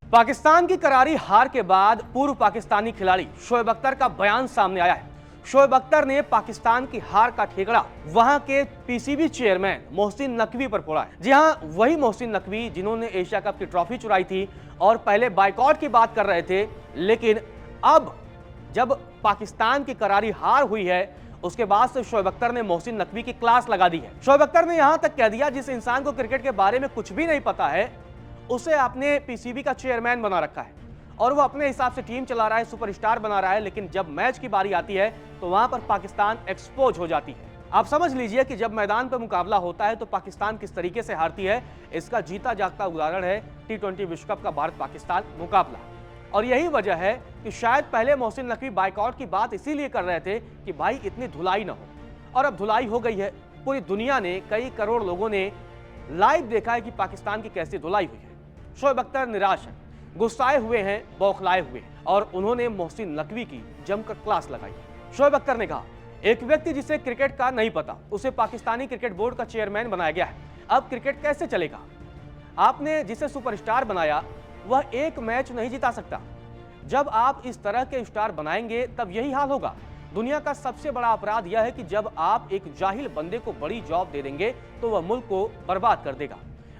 पाकिस्तान की करारी हार के बाद पूर्व पाकिस्तानी खिलाड़ी शोएब अख्तर का बयान सामने आया है। शोएब अख्तर ने पाकिस्तान की हार का ठेकड़ा वहां के पीसीबी चेयरमैन मोहसिन नकवी पर फोड़ा है। जी हां, वही मोहसिन नकवी जिन्होंने एशिया कप की ट्रॉफी चुराई थी और पहले बाइकआउट की बात कर रहे थे, लेकिन अब जब पाकिस्तान की करारी हार हुई है उसके बाद से शोएब अख्तर ने मोहसिन नकवी की क्लास लगा दी है। शोएब अख्तर ने यहां तक कह दिया, जिस इंसान को क्रिकेट के बारे में कुछ भी नहीं पता है उसे आपने पीसीबी का चेयरमैन बना रखा है और वो अपने हिसाब से टीम चला रहा है, सुपरस्टार बना रहा है, लेकिन जब मैच की बारी आती है तो वहां पर पाकिस्तान एक्सपोज हो जाती है। आप समझ लीजिए कि जब मैदान पर मुकाबला होता है तो पाकिस्तान किस तरीके से हारती है, इसका जीता जागता उदाहरण है टी20 विश्व कप का भारत पाकिस्तान मुकाबला। और यही वजह है कि शायद पहले मोहसिन नकवी बाइकआउट की बात इसीलिए कर रहे थे कि भाई इतनी धुलाई ना हो, और अब धुलाई हो गई है। पूरी दुनिया ने, कई करोड़ लोगों ने लाइव देखा है कि पाकिस्तान की कैसी धुलाई हुई है। शोएब अख्तर निराश है, गुस्साए हुए हैं, बौखलाए हुए हैं और उन्होंने मोहसिन नकवी की जमकर क्लास लगाई। शोएब अख्तर ने कहा, एक व्यक्ति जिसे क्रिकेट का नहीं पता उसे पाकिस्तानी क्रिकेट बोर्ड का चेयरमैन बनाया गया है। अब क्रिकेट कैसे चलेगा? आपने जिसे सुपरस्टार बनाया वह एक मैच नहीं जिता सकता। जब आप इस तरह के स्टार बनाएंगे तब यही हाल होगा। दुनिया का सबसे बड़ा अपराध यह है कि जब आप एक जाहिल बंदे को बड़ी जॉब दे देंगे तो वह मुल्क को बर्बाद कर देगा।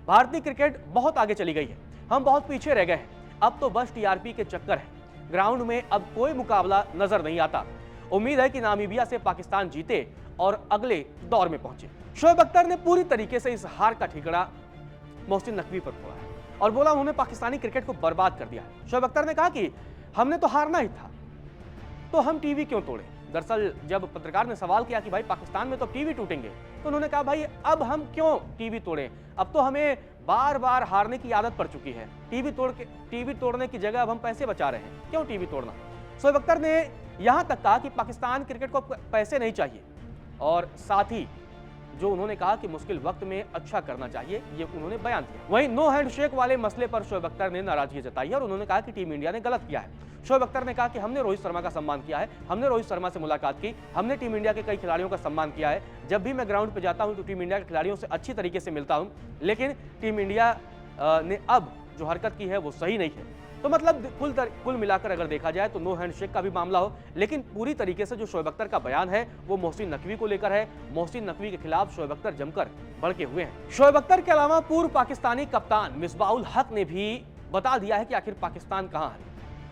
भारतीय क्रिकेट बहुत आगे चली गई है, हम बहुत पीछे रह गए हैं। अब तो बस टीआरपी के चक्कर है, ग्राउंड में अब कोई मुकाबला नजर नहीं आता। उम्मीद है कि नामीबिया से पाकिस्तान जीते और अगले दौर में पहुंचे। शोएब अख्तर ने पूरी तरीके से इस हार का ठिकरा मोहसिन नकवी पर फोड़ा है और बोला उन्होंने पाकिस्तानी क्रिकेट को बर्बाद कर दिया है। शोएब अख्तर ने कहा कि हमने तो हारना ही था, तो हम टीवी क्यों तोड़े? दरअसल जब पत्रकार ने सवाल किया कि भाई पाकिस्तान में तो टीवी टूटेंगे, तो उन्होंने कहा भाई अब हम क्यों टीवी तोड़े, अब तो हमें बार बार हारने की आदत पड़ चुकी है। टीवी तोड़ने की जगह अब हम पैसे बचा रहे हैं, क्यों टीवी तोड़ना? शोएब अख्तर ने यहां तक कहा कि पाकिस्तान क्रिकेट को पैसे नहीं चाहिए और साथ ही जो उन्होंने कहा कि मुश्किल वक्त में अच्छा करना चाहिए, ये उन्होंने बयान दिया। वहीं नो हैंडशेक वाले मसले पर शोएब अख्तर ने नाराजगी जताई है और उन्होंने कहा कि टीम इंडिया ने गलत किया है। शोएब अख्तर ने कहा कि हमने रोहित शर्मा का सम्मान किया है, हमने रोहित शर्मा से मुलाकात की, हमने टीम इंडिया के कई खिलाड़ियों का सम्मान किया है। जब भी मैं ग्राउंड पर जाता हूं तो टीम इंडिया के खिलाड़ियों से अच्छी तरीके से मिलता हूं, लेकिन टीम इंडिया ने अब जो हरकत की है वो सही नहीं है। तो मतलब कुल मिलाकर अगर देखा जाए तो नो हैंडशेक का भी मामला हो, लेकिन पूरी तरीके से जो शोएब अख्तर का बयान है वो मोहसिन नकवी को लेकर है। मोहसिन नकवी के खिलाफ शोएब अख्तर जमकर भड़के हुए हैं। शोएब अख्तर के अलावा पूर्व पाकिस्तानी कप्तान मिसबाह-उल हक ने भी बता दिया है कि आखिर पाकिस्तान कहां है।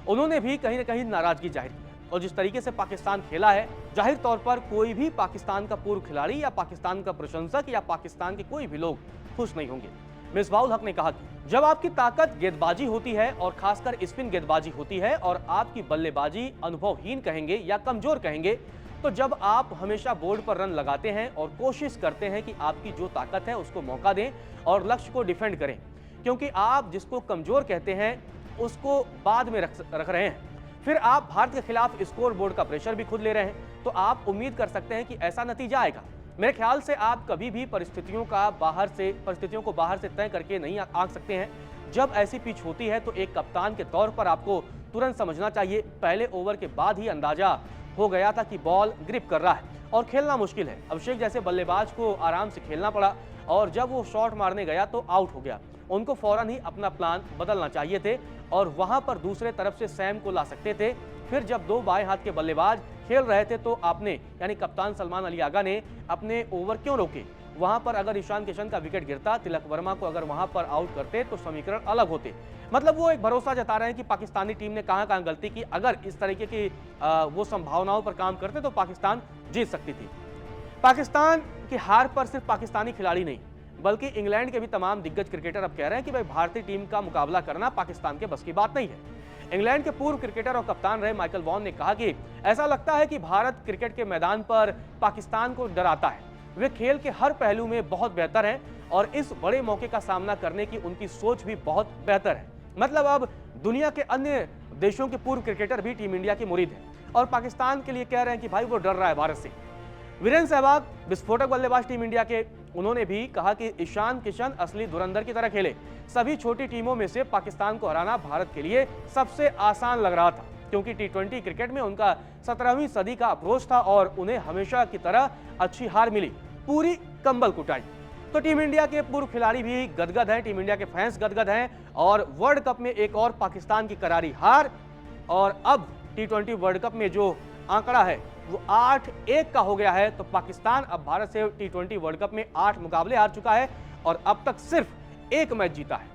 उन्होंने भी कहीं ना कहीं नाराजगी जाहिर की है और जिस तरीके से पाकिस्तान खेला है, जाहिर तौर पर कोई भी पाकिस्तान का पूर्व खिलाड़ी या पाकिस्तान का प्रशंसक या पाकिस्तान के कोई भी लोग खुश नहीं होंगे। मिसबाह-उल हक ने कहा कि जब आपकी ताकत गेंदबाजी होती है और खासकर स्पिन गेंदबाजी होती है और आपकी बल्लेबाजी अनुभवहीन कहेंगे या कमजोर कहेंगे, तो जब आप हमेशा बोर्ड पर रन लगाते हैं और कोशिश करते हैं कि आपकी जो ताकत है उसको मौका दें और लक्ष्य को डिफेंड करें, क्योंकि आप जिसको कमजोर कहते हैं उसको बाद में रख रहे हैं, फिर आप भारत के खिलाफ स्कोर बोर्ड का प्रेशर भी खुद ले रहे हैं, तो आप उम्मीद कर सकते हैं कि ऐसा नतीजा आएगा। मेरे ख्याल से आप कभी भी परिस्थितियों को बाहर से तय करके नहीं आंक सकते हैं। जब ऐसी पिच होती है तो एक कप्तान के तौर पर आपको तुरंत समझना चाहिए। पहले ओवर के बाद ही अंदाजा हो गया था कि बॉल ग्रिप कर रहा है और खेलना मुश्किल है। अभिषेक जैसे बल्लेबाज को आराम से खेलना पड़ा और जब वो शॉट मारने गया तो आउट हो गया। उनको फौरन ही अपना प्लान बदलना चाहिए थे और वहां पर दूसरे तरफ से सैम को ला सकते थे। फिर जब दो बाएं हाथ के बल्लेबाज खेल रहे थे तो आपने यानी कप्तान सलमान अली आगा ने अपने ओवर क्यों रोके? वहां पर अगर ईशान किशन का विकेट गिरता, तिलक वर्मा को अगर वहां पर आउट करते तो समीकरण अलग होते। मतलब वो एक भरोसा जता रहे हैं कि पाकिस्तानी टीम ने कहां गलती की। अगर इस तरीके की वो संभावनाओं पर काम करते तो पाकिस्तान जीत सकती थी। पाकिस्तान की हार पर सिर्फ पाकिस्तानी खिलाड़ी नहीं बल्कि इंग्लैंड के भी तमाम दिग्गज क्रिकेटर अब कह रहे हैं कि भाई भारतीय टीम का मुकाबला करना पाकिस्तान के बस की बात नहीं है। इंग्लैंड के पूर्व क्रिकेटर और कप्तान रहे माइकल वॉन ने कहा कि ऐसा लगता है कि भारत क्रिकेट के मैदान पर पाकिस्तान को डराता है। वे खेल के हर पहलू में बहुत बेहतर हैं और इस बड़े मौके का सामना करने की उनकी सोच भी बहुत बेहतर है। मतलब अब दुनिया के अन्य देशों के पूर्व क्रिकेटर भी टीम इंडिया के मुरीद हैं और पाकिस्तान के लिए कह रहे हैं कि भाई वो डर रहा है भारत से। वीरेंद्र सहवाग विस्फोटक बल्लेबाज टीम इंडिया के, उन्होंने भी कहा कि ईशान किशन असली धुरंधर की तरह खेले। सभी छोटी टीमों में से पाकिस्तान को हराना भारत के लिए सबसे आसान लग रहा था क्योंकि टी20 क्रिकेट में उनका 17वीं सदी का अप्रोच था और उन्हें हमेशा की तरह अच्छी हार मिली, पूरी कंबल कुटाई। तो टीम इंडिया के पूर्व खिलाड़ी भी गदगद हैं, टीम इंडिया के फैंस गदगद हैं और वर्ल्ड कप में एक और पाकिस्तान की करारी हार और अब T20 वर्ल्ड कप में जो आंकड़ा है वो 8-1 का हो गया है। तो पाकिस्तान अब भारत से T20 वर्ल्ड कप में 8 मुकाबले हार चुका है और अब तक सिर्फ 1 मैच जीता है।